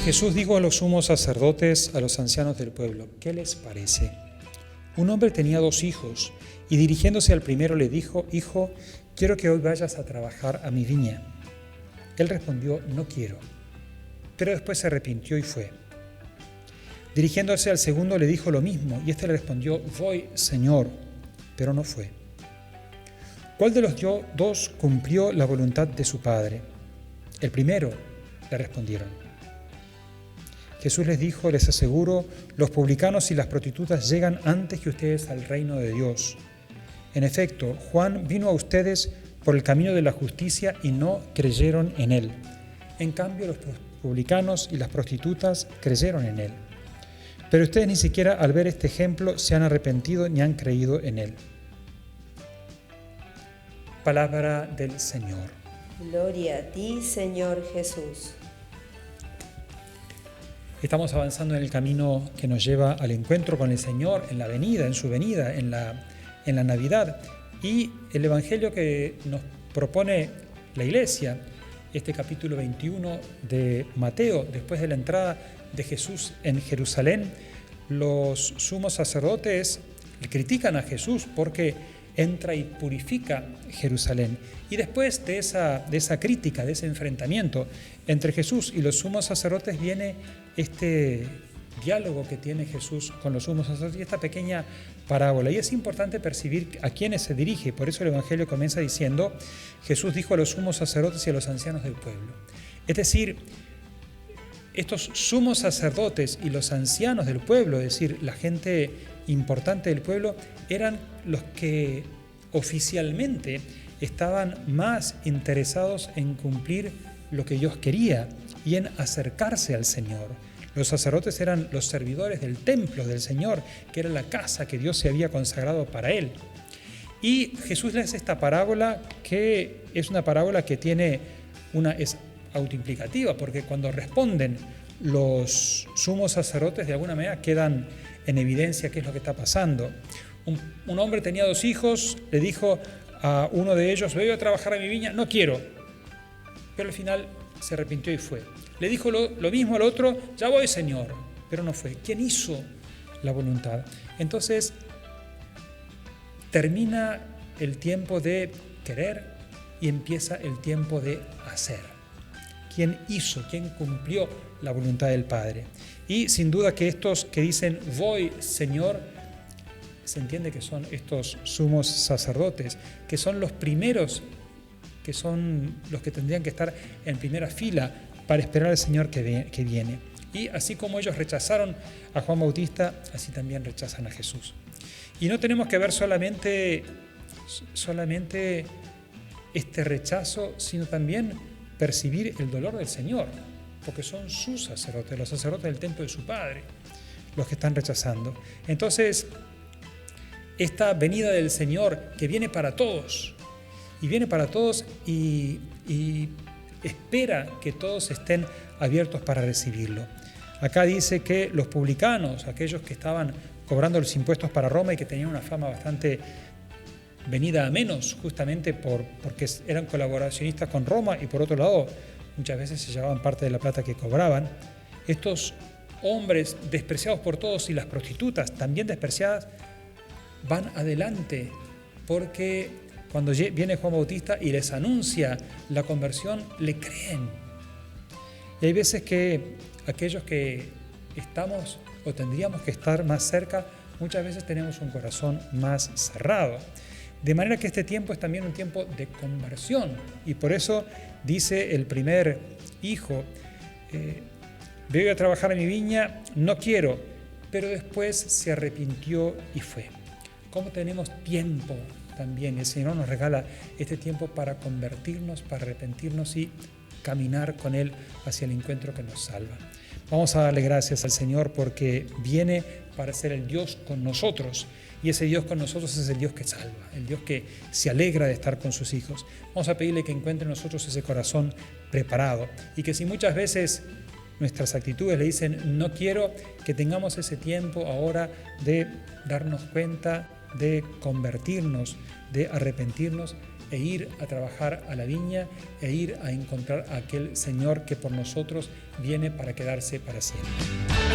Jesús dijo a los sumos sacerdotes, a los ancianos del pueblo: ¿qué les parece? Un hombre tenía 2 hijos, y dirigiéndose al primero le dijo: Hijo, quiero que hoy vayas a trabajar a mi viña. Él respondió: no quiero. Pero después se arrepintió y fue. Dirigiéndose al segundo le dijo lo mismo, y éste le respondió: voy, Señor, pero no fue. ¿Cuál de los 2 cumplió la voluntad de su padre? El primero, le respondieron. Jesús les dijo: les aseguro, los publicanos y las prostitutas llegan antes que ustedes al reino de Dios. En efecto, Juan vino a ustedes por el camino de la justicia y no creyeron en él. En cambio, los publicanos y las prostitutas creyeron en él. Pero ustedes ni siquiera al ver este ejemplo se han arrepentido ni han creído en él. Palabra del Señor. Gloria a ti, Señor Jesús. Estamos avanzando en el camino que nos lleva al encuentro con el Señor en la venida, en su venida, en la Navidad. Y el Evangelio que nos propone la Iglesia, este capítulo 21 de Mateo, después de la entrada de Jesús en Jerusalén, los sumos sacerdotes critican a Jesús porque entra y purifica Jerusalén. Y después de esa crítica, de ese enfrentamiento entre Jesús y los sumos sacerdotes, viene este diálogo que tiene Jesús con los sumos sacerdotes y esta pequeña parábola. Y es importante percibir a quiénes se dirige. Por eso el Evangelio comienza diciendo: Jesús dijo a los sumos sacerdotes y a los ancianos del pueblo. Es decir, estos sumos sacerdotes y los ancianos del pueblo, es decir, la gente importante del pueblo, eran los que oficialmente estaban más interesados en cumplir lo que Dios quería y en acercarse al Señor. Los sacerdotes eran los servidores del templo del Señor, que era la casa que Dios se había consagrado para él. Y Jesús les hace esta parábola, que es una parábola que es autoimplicativa, porque cuando responden los sumos sacerdotes, de alguna manera quedan en evidencia qué es lo que está pasando. Un hombre tenía 2 hijos, le dijo a uno de ellos: voy a trabajar a mi viña, no quiero. Pero al final se arrepintió y fue. Le dijo lo mismo al otro: ya voy, Señor, pero no fue. ¿Quién hizo la voluntad? Entonces termina el tiempo de querer y empieza el tiempo de hacer. ¿Quién hizo? ¿Quién cumplió la voluntad del Padre? Y sin duda que estos que dicen voy, Señor, se entiende que son estos sumos sacerdotes, que son los primeros, que son los que tendrían que estar en primera fila para esperar al Señor que viene. Y así como ellos rechazaron a Juan Bautista, así también rechazan a Jesús. Y no tenemos que ver solamente este rechazo, sino también percibir el dolor del Señor, porque son sus sacerdotes, los sacerdotes del templo de su Padre, los que están rechazando. Entonces, esta venida del Señor que viene para todos, y espera que todos estén abiertos para recibirlo. Acá dice que los publicanos, aquellos que estaban cobrando los impuestos para Roma y que tenían una fama bastante venida a menos, justamente porque eran colaboracionistas con Roma, y por otro lado muchas veces se llevaban parte de la plata que cobraban, estos hombres despreciados por todos y las prostitutas también despreciadas van adelante, porque cuando viene Juan Bautista y les anuncia la conversión, le creen. Y hay veces que aquellos que estamos o tendríamos que estar más cerca, muchas veces tenemos un corazón más cerrado. De manera que este tiempo es también un tiempo de conversión. Y por eso dice el primer hijo: voy a trabajar en mi viña, no quiero. Pero después se arrepintió y fue. ¿Cómo tenemos tiempo también? El Señor nos regala este tiempo para convertirnos, para arrepentirnos y caminar con Él hacia el encuentro que nos salva. Vamos a darle gracias al Señor porque viene para ser el Dios con nosotros. Y ese Dios con nosotros es el Dios que salva, el Dios que se alegra de estar con sus hijos. Vamos a pedirle que encuentre en nosotros ese corazón preparado y que si muchas veces nuestras actitudes le dicen no quiero, que tengamos ese tiempo ahora de darnos cuenta, de convertirnos, de arrepentirnos e ir a trabajar a la viña e ir a encontrar a aquel Señor que por nosotros viene para quedarse para siempre.